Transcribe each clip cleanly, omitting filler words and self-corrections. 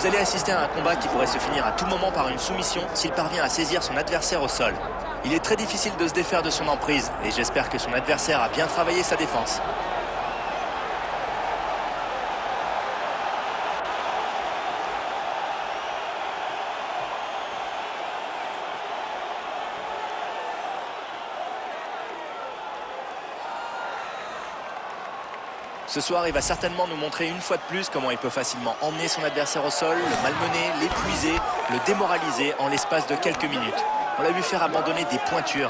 Vous allez assister à un combat qui pourrait se finir à tout moment par une soumission s'il parvient à saisir son adversaire au sol. Il est très difficile de se défaire de son emprise et j'espère que son adversaire a bien travaillé sa défense. Ce soir, il va certainement nous montrer une fois de plus comment il peut facilement emmener son adversaire au sol, le malmener, l'épuiser, le démoraliser en l'espace de quelques minutes. On l'a vu faire abandonner des pointures.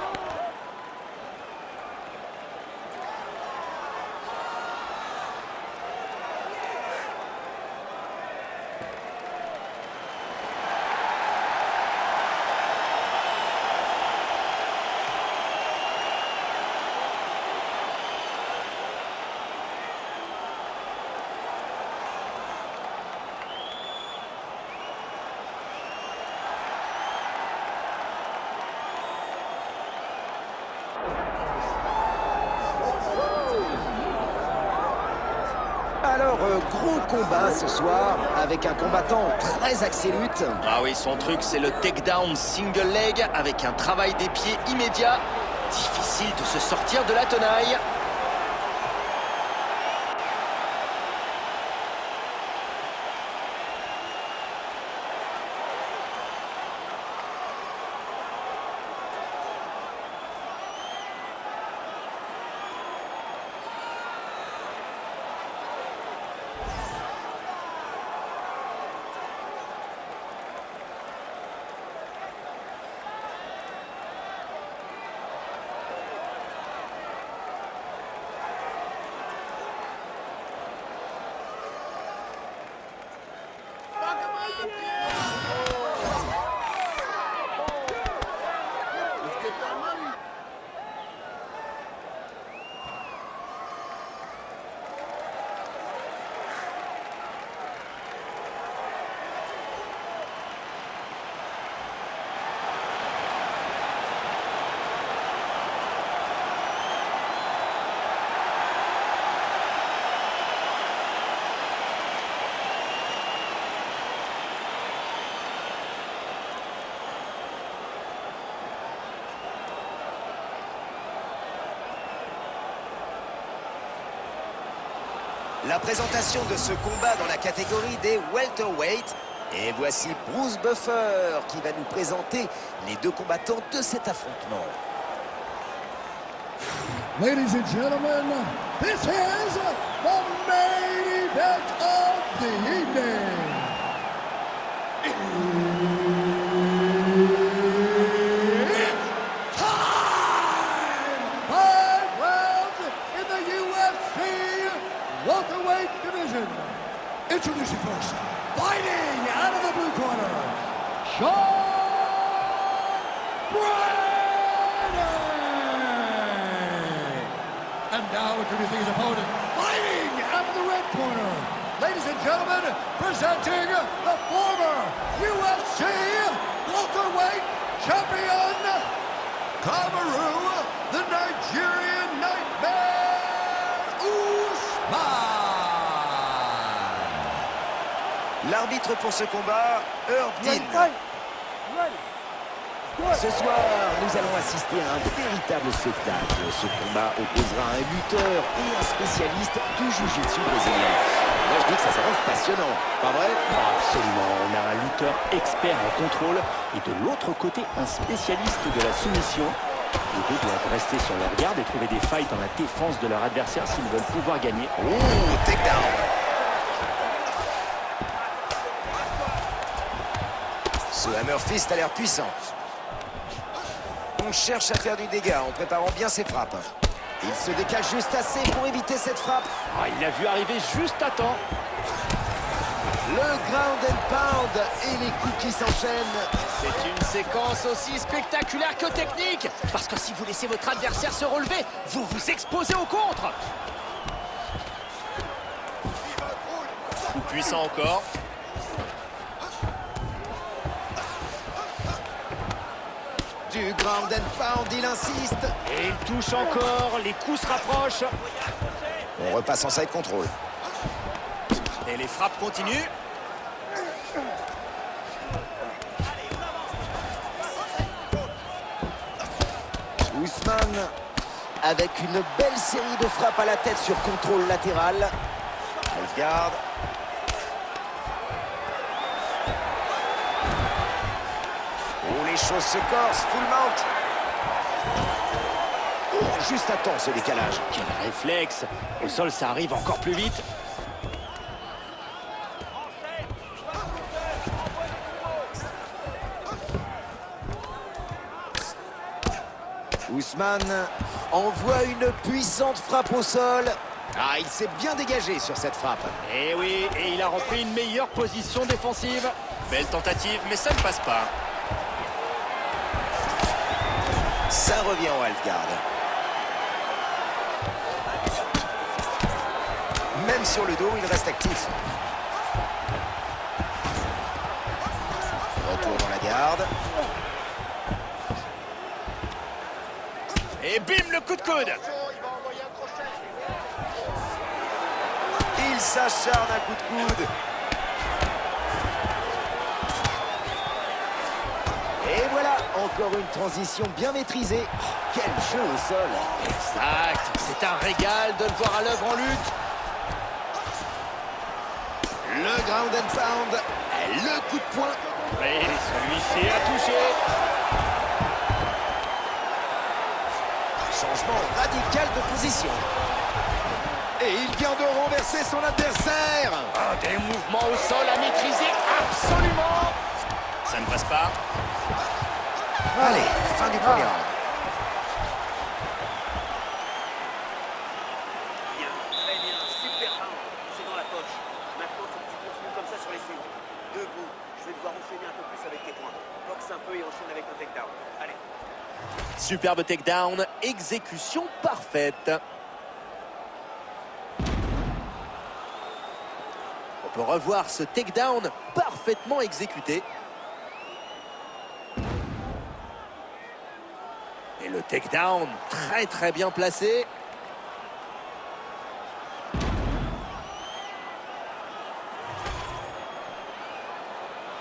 Alors, gros combat ce soir, avec un combattant très axé lutte. Ah oui, son truc, c'est le takedown single leg avec un travail des pieds immédiat. Difficile de se sortir de la tenaille. La présentation de ce combat dans la catégorie des welterweight. Et voici Bruce Buffer qui va nous présenter les deux combattants de cet affrontement. Ladies and gentlemen, this is the main event of the evening. It's time! 5 rounds in the UFC welterweight division. Introducing first, fighting out of the blue corner, Sean Brady. And now introducing his opponent, fighting out of the red corner. Ladies and gentlemen, presenting the former UFC welterweight champion, Kamaru, the Nigerian Nightmare Usman. L'arbitre pour ce combat, Herb Dean. Ce soir, nous allons assister à un véritable spectacle. Ce combat opposera un lutteur et un spécialiste du jiu-jitsu brésilien. Moi, je dis que ça s'annonce passionnant, pas vrai? Absolument, on a un lutteur expert en contrôle et de l'autre côté, un spécialiste de la soumission. Les deux doivent rester sur leur garde et trouver des failles dans la défense de leur adversaire s'ils veulent pouvoir gagner. Oh, takedown! Ce hammer fist a l'air puissant. On cherche à faire du dégât en préparant bien ses frappes. Il se décale juste assez pour éviter cette frappe. Ah, il l'a vu arriver juste à temps. Le ground and pound et les coups qui s'enchaînent. C'est une séquence aussi spectaculaire que technique. Parce que si vous laissez votre adversaire se relever, vous vous exposez au contre. Coup puissant encore. Du ground and pound, il insiste. Et il touche encore, les coups se rapprochent. On repasse en side control. Et les frappes continuent. Ousmane avec une belle série de frappes à la tête sur contrôle latéral. Alfgard. Oh, les choses se corsent. Full mount. Oh, juste à temps ce décalage. Quel réflexe! Au sol, ça arrive encore plus vite. Ousmane envoie une puissante frappe au sol. Ah, il s'est bien dégagé sur cette frappe. Et oui, et il a repris une meilleure position défensive. Belle tentative, mais ça ne passe pas. Ça revient au Alfgard. Même sur le dos, il reste actif. Retour dans la garde. Et bim, le coup de coude. Il s'acharne un coup de coude. Et voilà, encore une transition bien maîtrisée. Oh, quel jeu au sol. Exact, c'est un régal de le voir à l'œuvre en lutte. Le ground and pound. Et le coup de poing. Et celui-ci a touché. Changement radical de position. Et il vient de renverser son adversaire. Des mouvements au sol à maîtriser absolument. Ça ne passe pas. Allez, fin du premier round. Bien, très bien, super round. C'est dans la poche. Maintenant, faut que tu continues comme ça sur les suivants. Debout, je vais devoir enchaîner un peu plus avec tes points. Boxe un peu et enchaîne avec un takedown. Allez. Superbe takedown, exécution parfaite. On peut revoir ce takedown parfaitement exécuté. Et le takedown très bien placé.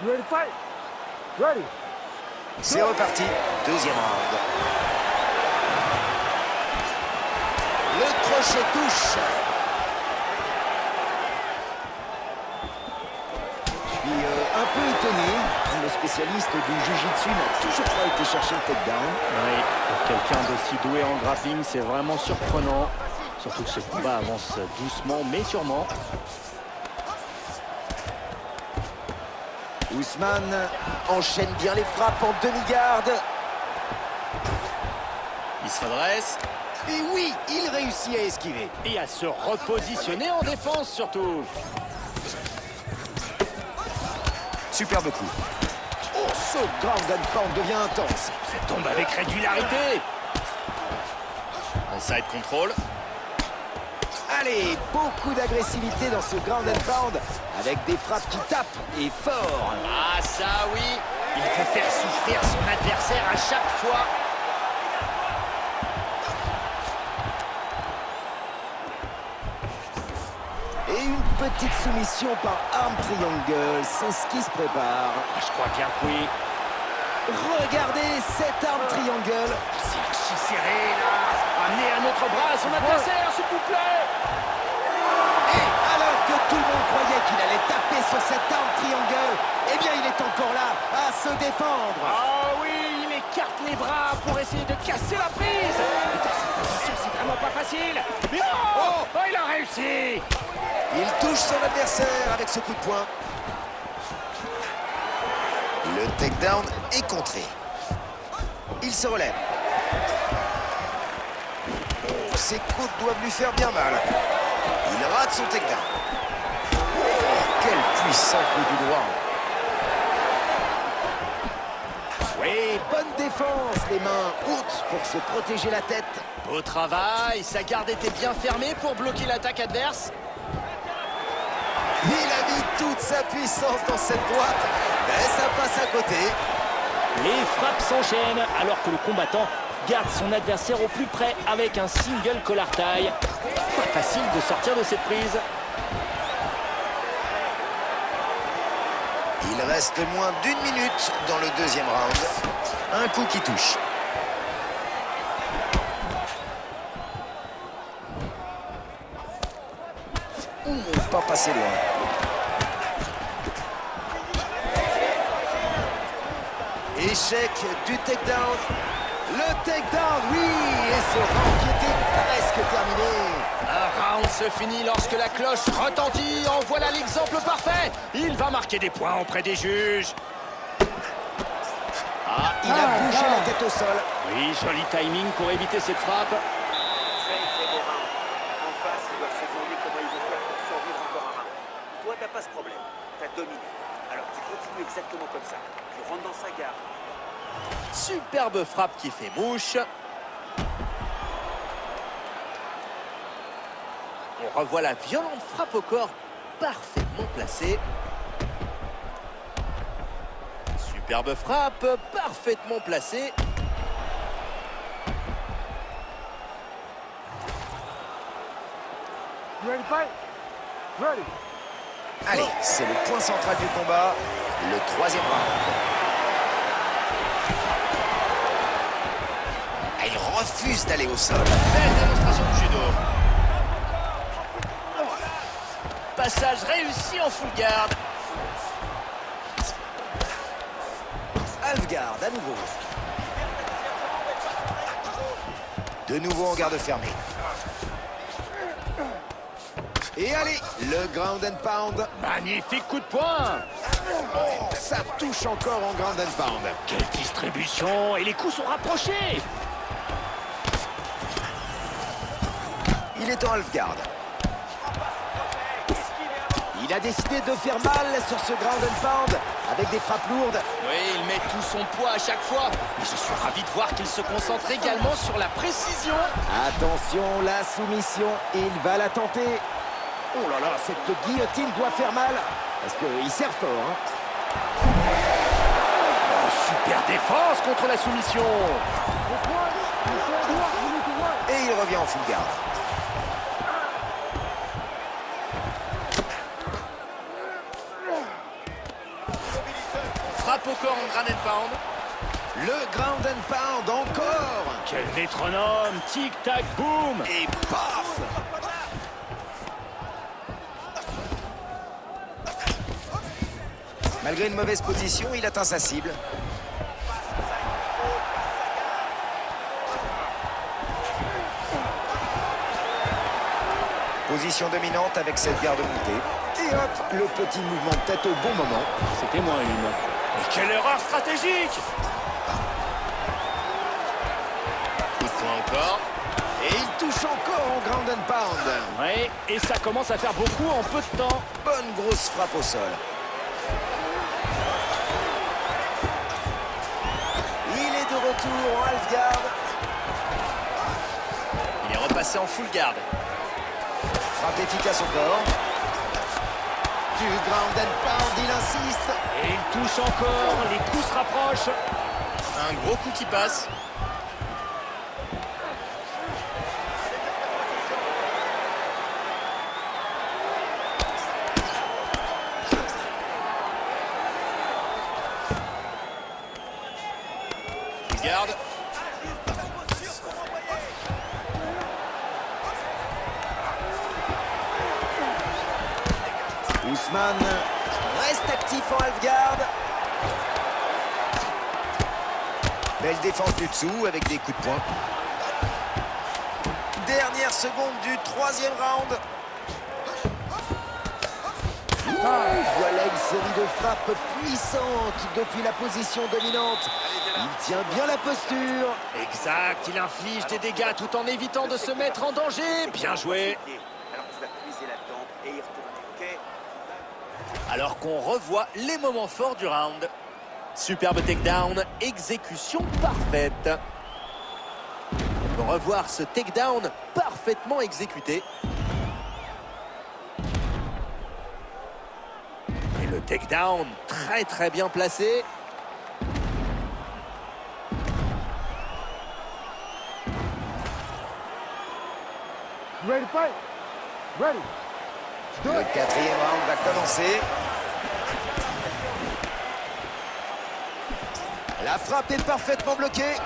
Ready to fight? Ready. C'est reparti. Deuxième round. Le crochet touche. Je suis un peu étonné. Le spécialiste du jiu-jitsu n'a toujours pas été chercher le takedown. Oui, pour quelqu'un d'aussi doué en grappling, c'est vraiment surprenant. Surtout que ce combat avance doucement mais sûrement. Ousmane enchaîne bien les frappes en demi-garde. Il se redresse. Et oui, il réussit à esquiver. Et à se repositionner en défense surtout. Superbe coup. Oh, ce ground and pound devient intense. Ça tombe avec régularité. Inside control. Allez, beaucoup d'agressivité dans ce ground and pound avec des frappes qui tapent et fort. Ah ça oui. Il peut faire souffrir son adversaire à chaque fois. Et une petite soumission par arm triangle, c'est ce qui se prépare. Je crois bien que oui. Regardez cette arm triangle. C'est archi serré là. Amenez un autre bras à son adversaire, s'il vous plaît. Et alors que tout le monde croyait qu'il allait taper sur cette arm triangle, eh bien il est encore là à se défendre. Ah oui, il écarte les bras pour essayer de casser la prise. Et dans cette position, c'est vraiment pas facile. Mais oh, il a réussi. Il touche son adversaire avec ce coup de poing. Le takedown est contré. Il se relève. Oh, ses côtes doivent lui faire bien mal. Il rate son takedown. Oh, quel puissant coup du droit. Oui, bonne défense. Les mains hautes pour se protéger la tête. Beau travail, sa garde était bien fermée pour bloquer l'attaque adverse. Il a mis toute sa puissance dans cette droite, mais ça passe à côté. Les frappes s'enchaînent alors que le combattant garde son adversaire au plus près avec un single collar tie. Pas facile de sortir de cette prise. Il reste moins d'1 minute dans le deuxième round. Un coup qui touche. Pas passé loin. Échec du takedown. Le takedown, oui. Et ce round qui était presque terminé. Un round se finit lorsque la cloche retentit. En voilà l'exemple parfait. Il va marquer des points auprès des juges. Ah, il a bougé la tête au sol. Oui, joli timing pour éviter cette frappe. Très bon round. En face, ils doivent se demander comment ils vont faire pour survivre encore un round. Toi, t'as pas ce problème. T'as dominé. Alors tu continues exactement comme ça. Tu rentres dans sa garde. Superbe frappe qui fait mouche. On revoit la violente frappe au corps parfaitement placée. Superbe frappe parfaitement placée. Allez, c'est le point central du combat. Le troisième round. Ah, il refuse d'aller au sol. Belle démonstration de judo. Passage réussi en full garde. Half-guard à nouveau. De nouveau en garde fermée. Et allez, le ground and pound. Magnifique coup de poing. Oh, ça touche encore en ground and pound. Quelle distribution. Et les coups sont rapprochés. Il est en half-guard. Il a décidé de faire mal sur ce ground and pound avec des frappes lourdes. Oui, il met tout son poids à chaque fois. Mais je suis ravi de voir qu'il se concentre également sur la précision. Attention, la soumission, il va la tenter. Oh là là, cette guillotine doit faire mal. Parce qu'il serre fort. Hein. Super défense contre la soumission. Et il revient en full garde. Frappe au corps en ground and pound. Le ground and pound encore. Quel métronome. Tic-tac, boum. Et paf! Malgré une mauvaise position, il atteint sa cible. Position dominante avec cette garde montée. Et hop, le petit mouvement de tête au bon moment. C'était moins une. Mais quelle erreur stratégique! Coup de poing encore. Et il touche encore en ground and pound. Ouais, et ça commence à faire beaucoup en peu de temps. Bonne grosse frappe au sol. Il est de retour en half-guard. Il est repassé en full garde. Frappe efficace au corps. Du ground and pound, il insiste. Et il touche encore. Les coups se rapprochent. Un gros coup qui passe. Full garde. Ousmane reste actif en half-guard. Belle défense du dessous avec des coups de poing. Dernière seconde du troisième round. Voilà une série de frappes puissantes depuis la position dominante. Il tient bien la posture. Exact, il inflige des dégâts tout en évitant de se mettre en danger. Bien joué. Alors tu vas puiser là-dedans et y retourner, ok? Alors qu'on revoit les moments forts du round. Superbe takedown, exécution parfaite. On peut revoir ce takedown parfaitement exécuté. Et le takedown très bien placé. Le quatrième round va commencer. La frappe est parfaitement bloquée.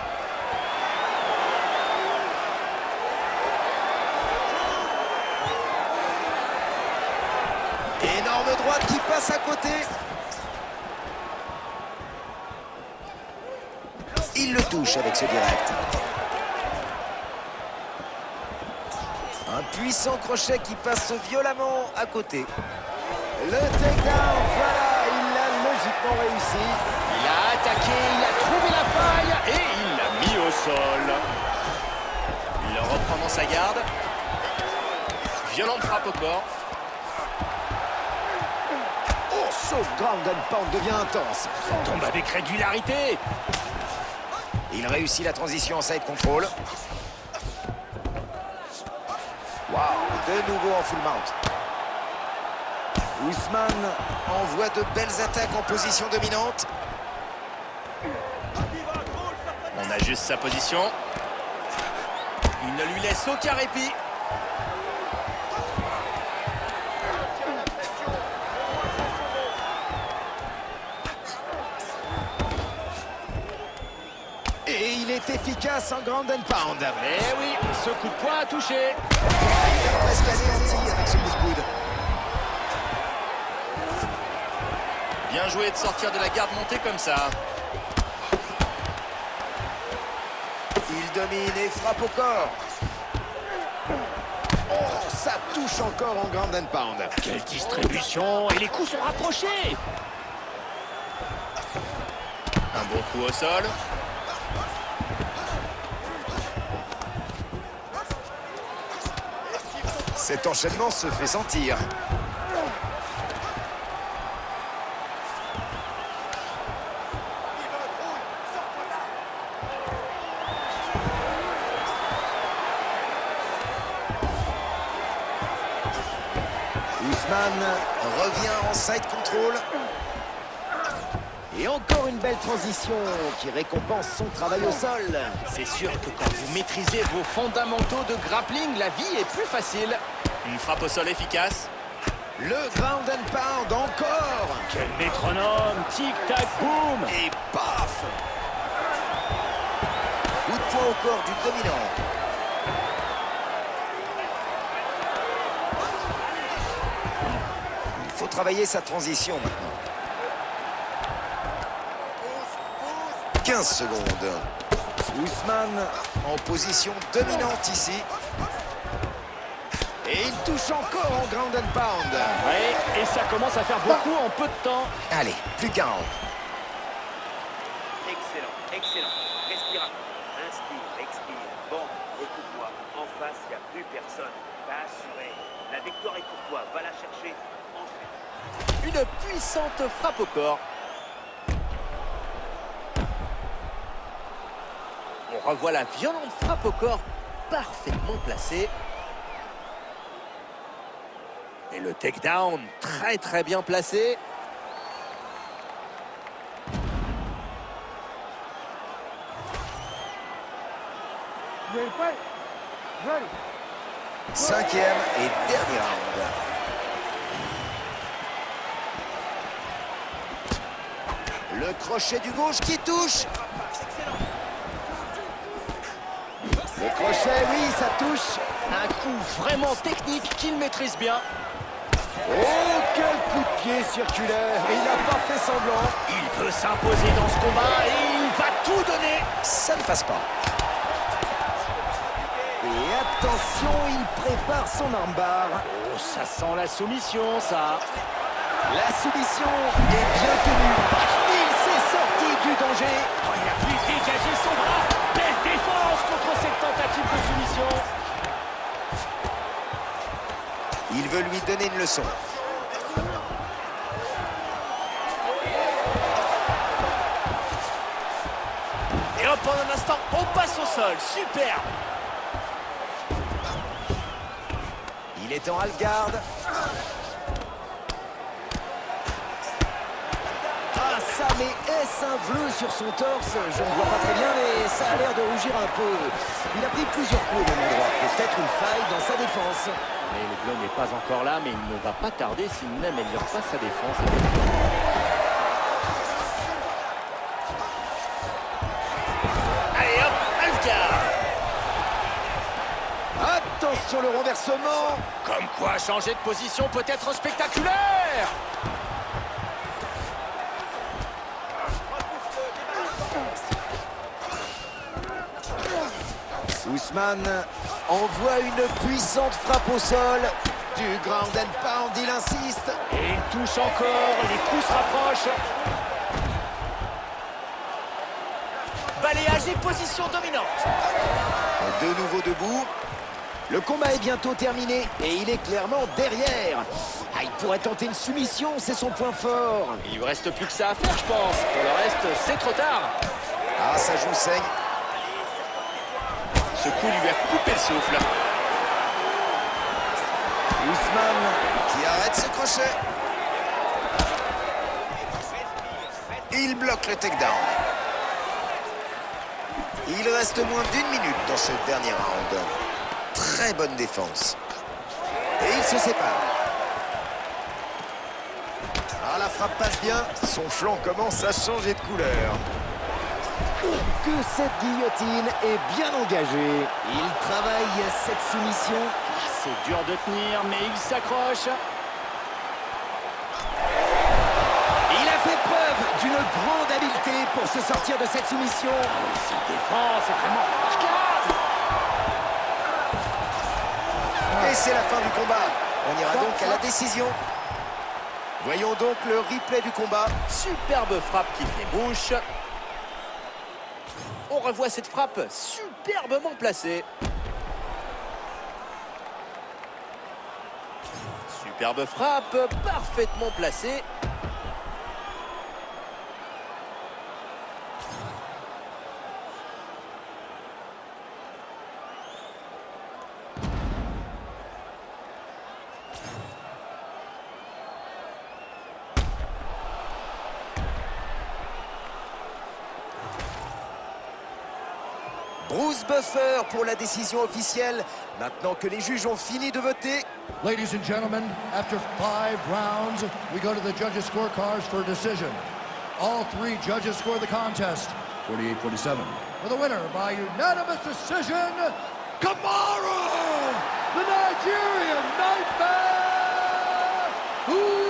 passe à côté. Il le touche avec ce direct. Un puissant crochet qui passe violemment à côté. Le takedown, voilà, il l'a logiquement réussi. Il a attaqué, il a trouvé la faille et il l'a mis au sol. Il le reprend dans sa garde. Violente frappe au corps. Oh, ce ground and pound devient intense. Ça tombe avec régularité. Il réussit la transition en side control. Waouh, de nouveau en full mount. Usman envoie de belles attaques en position dominante. On ajuste sa position. Il ne lui laisse aucun répit. Et il est efficace en ground and pound. Eh oui, ce coup de poing a touché. Il a presque anéanti avec ce coup de coude. Bien joué de sortir de la garde montée comme ça. Il domine et frappe au corps. Oh, ça touche encore en ground and pound. Quelle distribution. Et les coups sont rapprochés. Un bon coup au sol. Cet enchaînement se fait sentir. Usman revient en side control. Et encore une belle transition qui récompense son travail au sol. C'est sûr que quand vous maîtrisez vos fondamentaux de grappling, la vie est plus facile. Une frappe au sol efficace. Le ground and pound encore. Quel métronome. Tic-tac, boum. Et paf! Coup de poing au corps du dominant. Il faut travailler sa transition maintenant. 15 secondes. Usman en position dominante ici. Et il touche encore en ground and pound. Ouais, et ça commence à faire beaucoup en peu de temps. Allez, plus qu'un round. Excellent, excellent. Respire. Inspire, expire. Bon, écoute-moi. En face, il n'y a plus personne. T'as assuré. La victoire est pour toi. Va la chercher. Ensuite. Une puissante frappe au corps. On revoit la violente frappe au corps parfaitement placée. Et le takedown très très bien placé. Cinquième et dernier round. Le crochet du gauche qui touche. Le crochet, oui, ça touche. Un coup vraiment technique qu'il maîtrise bien. Oh, quel coup de pied circulaire. Il n'a pas fait semblant. Il peut s'imposer dans ce combat et il va tout donner. Ça ne passe pas. Et attention, il prépare son armbar. Oh, ça sent la soumission, ça. La soumission est bien tenue. Il s'est sorti du danger. Oh, il a pu dégager son bras. Belle défense contre cette tentative de soumission. Il veut lui donner une leçon. Et hop, en un instant, on passe au sol. Super. Il est en half-garde. Ah, ça, mais est-ce un bleu sur son torse? Je ne vois pas très bien, mais ça a l'air de rougir un peu. Il a pris plusieurs coups au même endroit. Peut-être une faille dans sa défense. Mais le bleu n'est pas encore là, mais il ne va pas tarder s'il n'améliore pas sa défense. Allez hop, half-guard. Attention le renversement. Comme quoi, changer de position peut être spectaculaire. Ousmane envoie une puissante frappe au sol. Du ground and pound, il insiste. Et il touche encore, les coups se rapprochent. Balayage et position dominante. De nouveau debout. Le combat est bientôt terminé et il est clairement derrière. Ah, il pourrait tenter une soumission, c'est son point fort. Il lui reste plus que ça à faire, je pense. Pour le reste, c'est trop tard. Ah, sa joue saigne. Ce coup lui a coupé le souffle. Ousmane qui arrête ce crochet. Il bloque le takedown. Il reste moins d'1 minute dans ce dernier round. Très bonne défense. Et il se sépare. Ah, la frappe passe bien. Son flanc commence à changer de couleur. Que cette guillotine est bien engagée. Il travaille cette soumission. C'est dur de tenir, mais il s'accroche. Il a fait preuve d'une grande habileté pour se sortir de cette soumission. Il défend, c'est vraiment remarquable. Et c'est la fin du combat. On ira donc à la décision. Voyons donc le replay du combat. Superbe frappe qui fait mouche. On revoit cette frappe superbement placée. Superbe frappe, parfaitement placée. Bruce Buffer pour la décision officielle. Maintenant que les juges ont fini de voter. Ladies and gentlemen, after 5 rounds, we go to the judges' scorecards for a decision. All 3 judges score the contest, 48-47. For the winner by unanimous decision, Kamaru, the Nigerian Nightmare, Usman.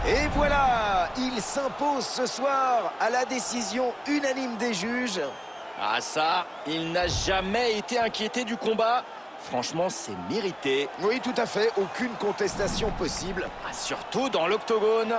Et voilà, il s'impose ce soir à la décision unanime des juges. Ah ça, il n'a jamais été inquiété du combat. Franchement, c'est mérité. Oui, tout à fait, aucune contestation possible. Ah, surtout dans l'octogone.